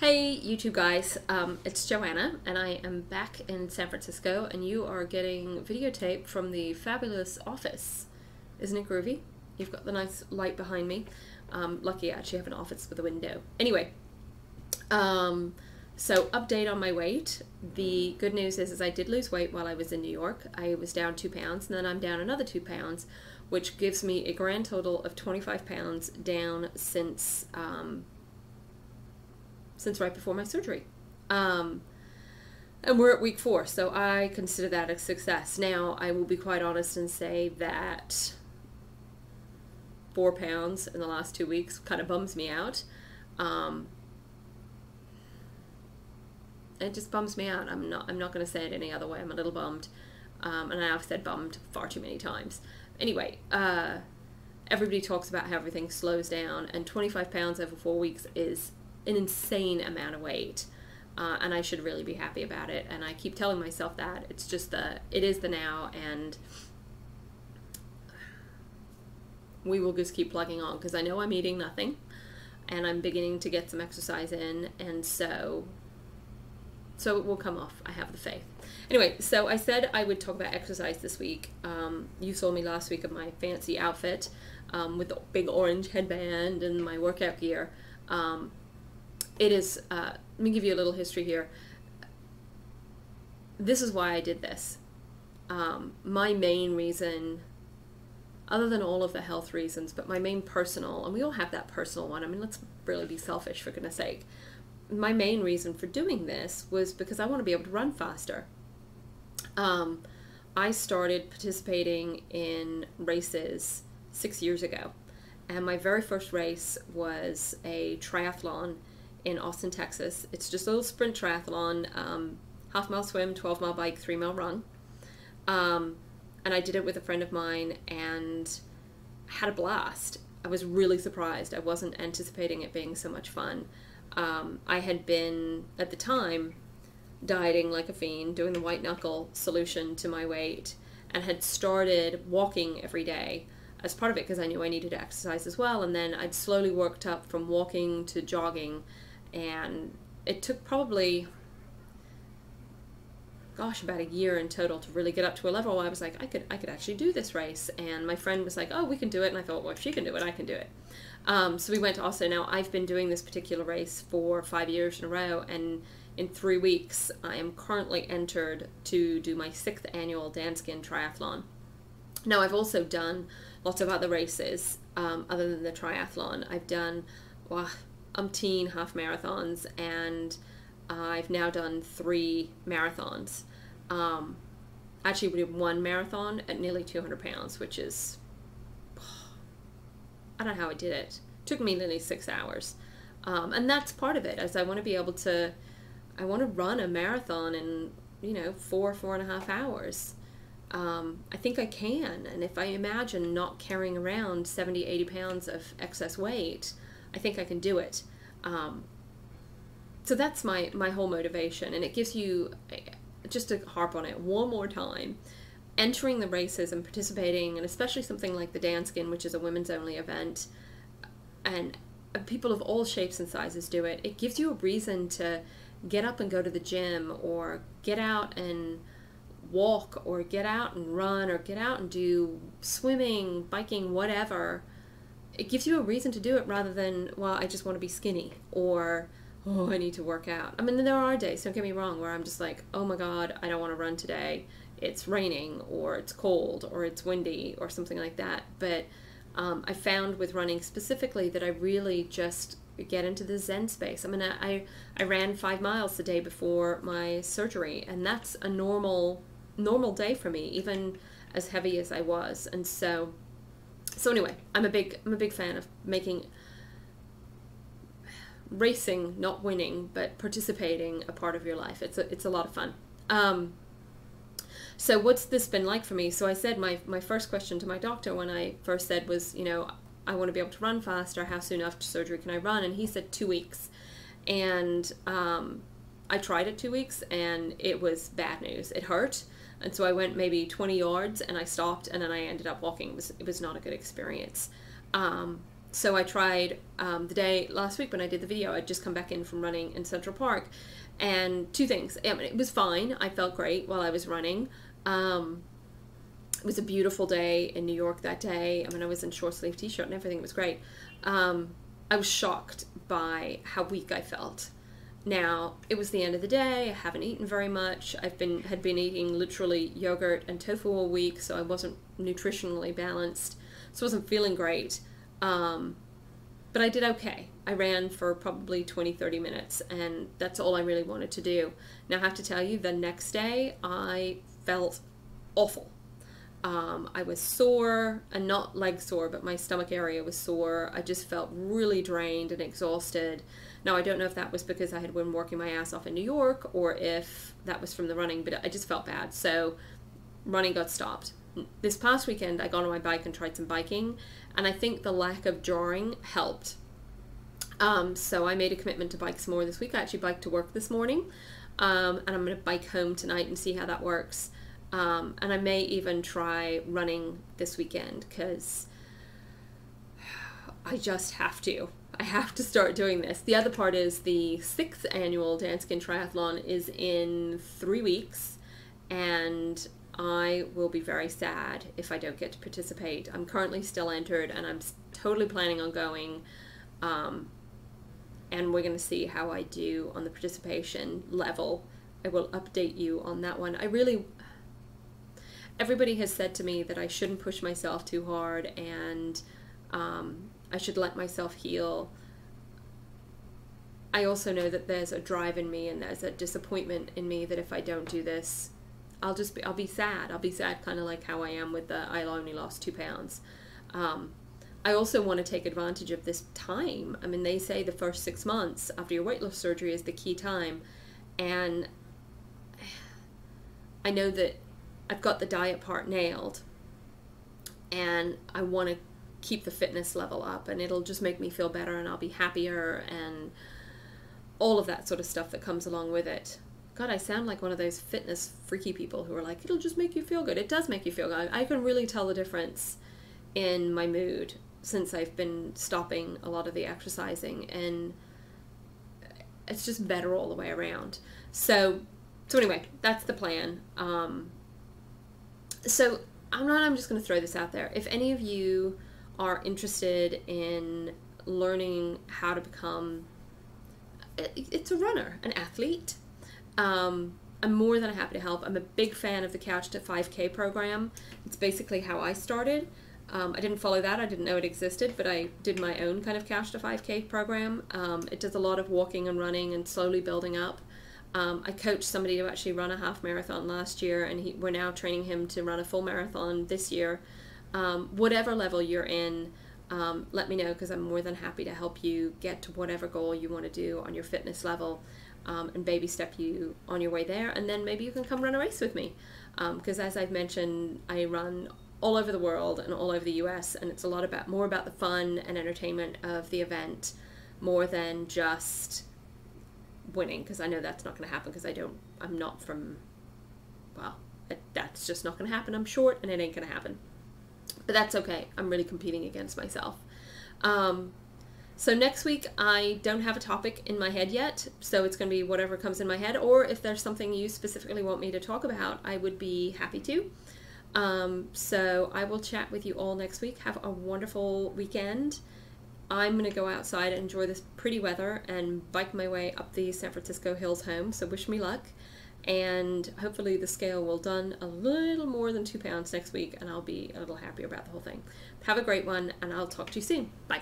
Hey YouTube guys, it's Joanna and I am back in San Francisco and you are getting videotape from the fabulous office. Isn't it groovy? You've got the nice light behind me. Lucky I actually have an office with a window. Anyway, so update on my weight. The good news is I did lose weight while I was in New York. I was down 2 pounds and then I'm down another 2 pounds, which gives me a grand total of 25 pounds down since right before my surgery. And we're at week 4, so I consider that a success. Now, I will be quite honest and say that 4 pounds in the last 2 weeks kind of bums me out. It just bums me out. I'm not going to say it any other way. I'm a little bummed. And I've said bummed far too many times. Anyway, everybody talks about how everything slows down, and 25 pounds over 4 weeks is an insane amount of weight, and I should really be happy about it, and I keep telling myself that. It's just it is the now, and we will just keep plugging on, because I know I'm eating nothing, and I'm beginning to get some exercise in, and so it will come off. I have the faith. Anyway, so I said I would talk about exercise this week. You saw me last week of my fancy outfit with the big orange headband and my workout gear. It is, let me give you a little history here. This is why I did this. My main reason, other than all of the health reasons, but my main personal, and we all have that personal one. I mean, let's really be selfish, for goodness sake. My main reason for doing this was because I want to be able to run faster. I started participating in races 6 years ago, and my very first race was a triathlon in Austin, Texas. It's just a little sprint triathlon, half-mile swim, 12-mile bike, 3-mile run. And I did it with a friend of mine and had a blast. I was really surprised. I wasn't anticipating it being so much fun. I had been, at the time, dieting like a fiend, doing the white knuckle solution to my weight, and had started walking every day as part of it because I knew I needed to exercise as well. And then I'd slowly worked up from walking to jogging, and it took probably, gosh, about a year in total to really get up to a level where I was like, I could actually do this race. And my friend was like, oh, we can do it. And I thought, well, if she can do it, I can do it. So we went to Austin. Now, I've been doing this particular race for 5 years in a row, and in 3 weeks, I am currently entered to do my 6th annual Danskin Triathlon. Now, I've also done lots of other races other than the triathlon. I've done umpteen half marathons, and I've now done 3 marathons. Actually, we did 1 marathon at nearly 200 pounds, which is, I don't know how I did it. It took me nearly 6 hours. And that's part of it, as I want to be able to, I want to run a marathon in, 4.5 hours. I think I can, and if I imagine not carrying around 70, 80 pounds of excess weight, I think I can do it. So that's my whole motivation, and it gives you, just to harp on it one more time, entering the races and participating, and especially something like the Danskin, which is a women's only event, and people of all shapes and sizes do it. It gives you a reason to get up and go to the gym, or get out and walk, or get out and run, or get out and do swimming, biking, whatever. It gives you a reason to do it rather than, well, I just want to be skinny, or, oh, I need to work out. I mean, there are days, don't get me wrong, where I'm just like, oh my God, I don't want to run today. It's raining, or it's cold, or it's windy, or something like that. But I found with running specifically that I really just get into the Zen space. I mean, I ran 5 miles the day before my surgery, and that's a normal day for me, even as heavy as I was. And so anyway, I'm a big fan of making racing, not winning, but participating, a part of your life. It's a lot of fun. So what's this been like for me? So I said my first question to my doctor when I first said was, I want to be able to run faster. How soon after surgery can I run? And he said 2 weeks. And I tried it 2 weeks, and it was bad news. It hurt. And so I went maybe 20 yards, and I stopped, and then I ended up walking. It was not a good experience. So I tried the day last week when I did the video. I'd just come back in from running in Central Park, and two things. I mean, it was fine. I felt great while I was running. It was a beautiful day in New York that day. I mean, I was in short sleeve t-shirt and everything. It was great. I was shocked by how weak I felt. Now, it was the end of the day. I haven't eaten very much. Had been eating literally yogurt and tofu all week, so I wasn't nutritionally balanced. So I wasn't feeling great. But I did okay. I ran for probably 20-30 minutes, and that's all I really wanted to do. Now, I have to tell you, the next day, I felt awful. I was sore, and not leg sore, but my stomach area was sore. I just felt really drained and exhausted. Now, I don't know if that was because I had been working my ass off in New York, or if that was from the running, but I just felt bad. So running got stopped. This past weekend, I got on my bike and tried some biking, and I think the lack of jarring helped. So I made a commitment to bike some more this week. I actually biked to work this morning, and I'm going to bike home tonight and see how that works. And I may even try running this weekend, because I just have to. I have to start doing this. The other part is the 6th annual Danskin Triathlon is in 3 weeks, and I will be very sad if I don't get to participate. I'm currently still entered, and I'm totally planning on going, and we're going to see how I do on the participation level. I will update you on that one. Everybody has said to me that I shouldn't push myself too hard, and I should let myself heal. I also know that there's a drive in me, and there's a disappointment in me that if I don't do this, I'll be sad. I'll be sad, kind of like how I am with I only lost 2 pounds. I also want to take advantage of this time. I mean, they say the first 6 months after your weight loss surgery is the key time, and I know that I've got the diet part nailed, and I want to keep the fitness level up, and it'll just make me feel better, and I'll be happier, and all of that sort of stuff that comes along with it. God, I sound like one of those fitness freaky people who are like, it'll just make you feel good. It does make you feel good. I can really tell the difference in my mood since I've been stopping a lot of the exercising, and it's just better all the way around. So anyway, that's the plan. So I'm just going to throw this out there. If any of you are interested in learning how to become, it's a runner, an athlete, I'm more than happy to help. I'm a big fan of the Couch to 5K program. It's basically how I started. I didn't follow that. I didn't know it existed, but I did my own kind of Couch to 5K program. It does a lot of walking and running and slowly building up. I coached somebody to actually run a half marathon last year, and we're now training him to run a full marathon this year. Whatever level you're in, let me know, because I'm more than happy to help you get to whatever goal you want to do on your fitness level, and baby step you on your way there, and then maybe you can come run a race with me, because as I've mentioned, I run all over the world and all over the US, and it's a lot more about the fun and entertainment of the event, more than just winning, because I know that's not going to happen, because I'm not from, well, that's just not going to happen. I'm short, and it ain't going to happen. But that's okay. I'm really competing against myself. So next week, I don't have a topic in my head yet, so it's going to be whatever comes in my head, or if there's something you specifically want me to talk about, I would be happy to. So I will chat with you all next week. Have a wonderful weekend. I'm going to go outside and enjoy this pretty weather and bike my way up the San Francisco hills home, so wish me luck. And hopefully the scale will done a little more than 2 pounds next week, and I'll be a little happier about the whole thing. Have a great one, and I'll talk to you soon. Bye.